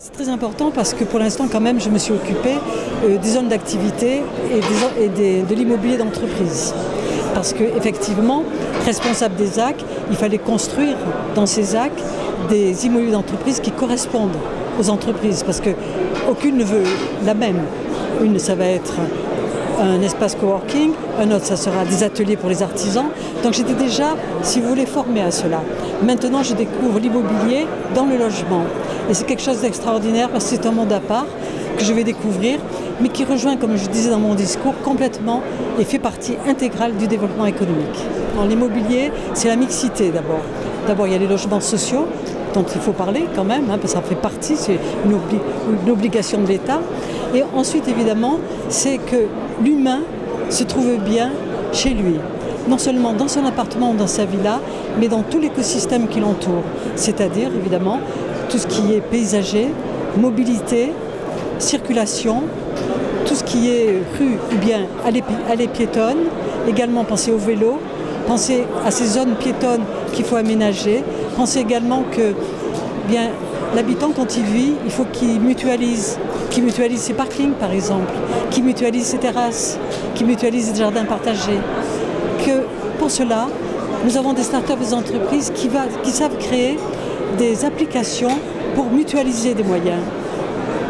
C'est très important parce que pour l'instant quand même je me suis occupée des zones d'activité et de l'immobilier d'entreprise. Parce qu'effectivement, responsable des ZAC, il fallait construire dans ces ZAC des immobiliers d'entreprise qui correspondent aux entreprises. Parce qu'aucune ne veut la même. Une, ça va être un espace coworking, un autre, ça sera des ateliers pour les artisans. Donc j'étais déjà, si vous voulez, formée à cela. Maintenant, je découvre l'immobilier dans le logement. Et c'est quelque chose d'extraordinaire parce que c'est un monde à part que je vais découvrir, mais qui rejoint, comme je disais dans mon discours, complètement et fait partie intégrale du développement économique. Dans l'immobilier, c'est la mixité d'abord. D'abord, il y a les logements sociaux, dont il faut parler quand même, parce que ça fait partie, c'est une obligation de l'État. Et ensuite, évidemment, c'est que l'humain se trouve bien chez lui. Non seulement dans son appartement ou dans sa villa, mais dans tout l'écosystème qui l'entoure. C'est-à-dire, évidemment, tout ce qui est paysager, mobilité, circulation, tout ce qui est rue ou bien allées piétonnes, également penser au vélo, penser à ces zones piétonnes qu'il faut aménager, penser également que bien, l'habitant quand il vit, il faut qu'il mutualise ses parkings par exemple, qu'il mutualise ses terrasses, qu'il mutualise ses jardins partagés. Que pour cela, nous avons des startups, des entreprises qui savent créer des applications pour mutualiser des moyens.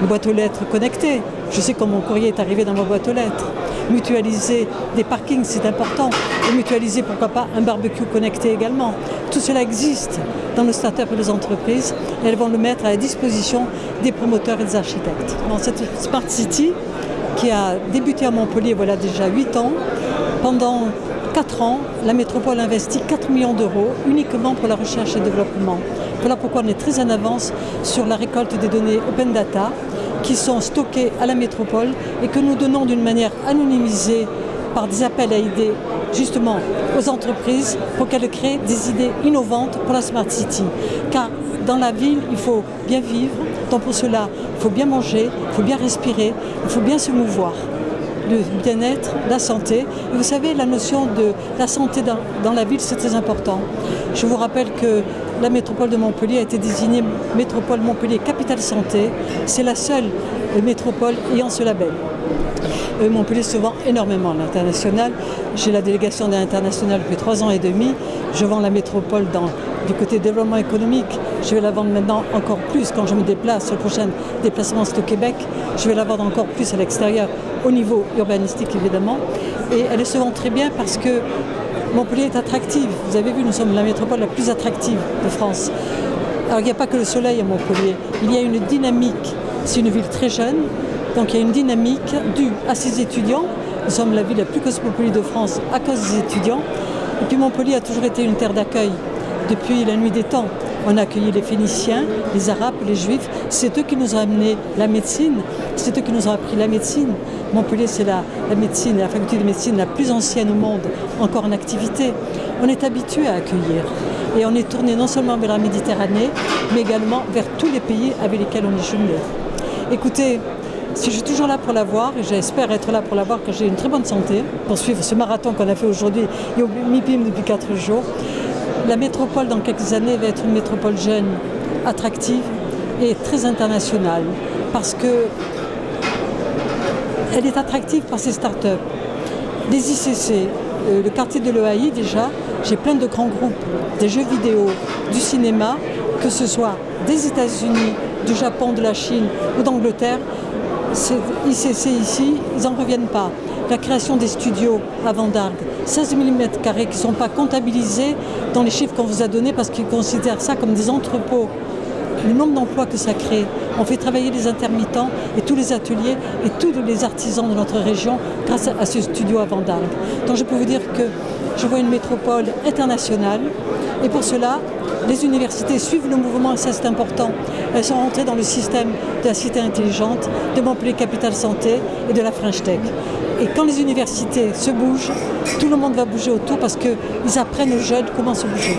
Une boîte aux lettres connectée. Je sais quand mon courrier est arrivé dans ma boîte aux lettres. Mutualiser des parkings, c'est important. Et mutualiser, pourquoi pas, un barbecue connecté également. Tout cela existe dans nos startups et nos entreprises. Et elles vont le mettre à la disposition des promoteurs et des architectes. Dans cette Smart City, qui a débuté à Montpellier, voilà déjà 8 ans, pendant 4 ans, la métropole investit 4 millions d'euros uniquement pour la recherche et le développement. Voilà pourquoi on est très en avance sur la récolte des données open data qui sont stockées à la métropole et que nous donnons d'une manière anonymisée par des appels à idées justement aux entreprises pour qu'elles créent des idées innovantes pour la Smart City. Car dans la ville, il faut bien vivre, donc pour cela, il faut bien manger, il faut bien respirer, il faut bien se mouvoir. Le bien-être, la santé. Et vous savez, la notion de la santé dans la ville, c'est très important. Je vous rappelle que la métropole de Montpellier a été désignée métropole Montpellier capitale santé. C'est la seule métropole ayant ce label. Montpellier se vend énormément à l'international. J'ai la délégation de l'international depuis 3 ans et demi. Je vends la métropole du côté développement économique. Je vais la vendre maintenant encore plus quand je me déplace. Le prochain déplacement, c'est au Québec. Je vais la vendre encore plus à l'extérieur, au niveau urbanistique évidemment. Et elle se vend très bien parce que Montpellier est attractive. Vous avez vu, nous sommes la métropole la plus attractive de France. Alors il n'y a pas que le soleil à Montpellier. Il y a une dynamique. C'est une ville très jeune. Donc il y a une dynamique due à ses étudiants. Nous sommes la ville la plus cosmopolite de France à cause des étudiants. Et puis Montpellier a toujours été une terre d'accueil depuis la nuit des temps. On a accueilli les Phéniciens, les Arabes, les Juifs. C'est eux qui nous ont amené la médecine. C'est eux qui nous ont appris la médecine. Montpellier, c'est la médecine, la faculté de médecine la plus ancienne au monde, encore en activité. On est habitué à accueillir. Et on est tourné non seulement vers la Méditerranée, mais également vers tous les pays avec lesquels on est jumelé. Écoutez, si je suis toujours là pour la voir, et j'espère être là pour la voir quand j'ai une très bonne santé, pour suivre ce marathon qu'on a fait aujourd'hui et au MIPIM depuis 4 jours, la métropole dans quelques années va être une métropole jeune, attractive et très internationale. Parce que elle est attractive par ses start-up. Les ICC, le quartier de l'EAI déjà, j'ai plein de grands groupes, des jeux vidéo, du cinéma, que ce soit des États-Unis, du Japon, de la Chine ou d'Angleterre. Ces ICC ici, ils n'en reviennent pas. La création des studios à Vendargue, 16 mm² qui ne sont pas comptabilisés dans les chiffres qu'on vous a donnés parce qu'ils considèrent ça comme des entrepôts. Le nombre d'emplois que ça crée, on fait travailler les intermittents et tous les ateliers et tous les artisans de notre région grâce à ce studio à Vendargue. Donc je peux vous dire que je vois une métropole internationale et pour cela, les universités suivent le mouvement et ça c'est important. Elles sont rentrées dans le système de la cité intelligente, de Montpellier Capitale Santé et de la French Tech. Et quand les universités se bougent, tout le monde va bouger autour parce qu'ils apprennent aux jeunes comment se bouger.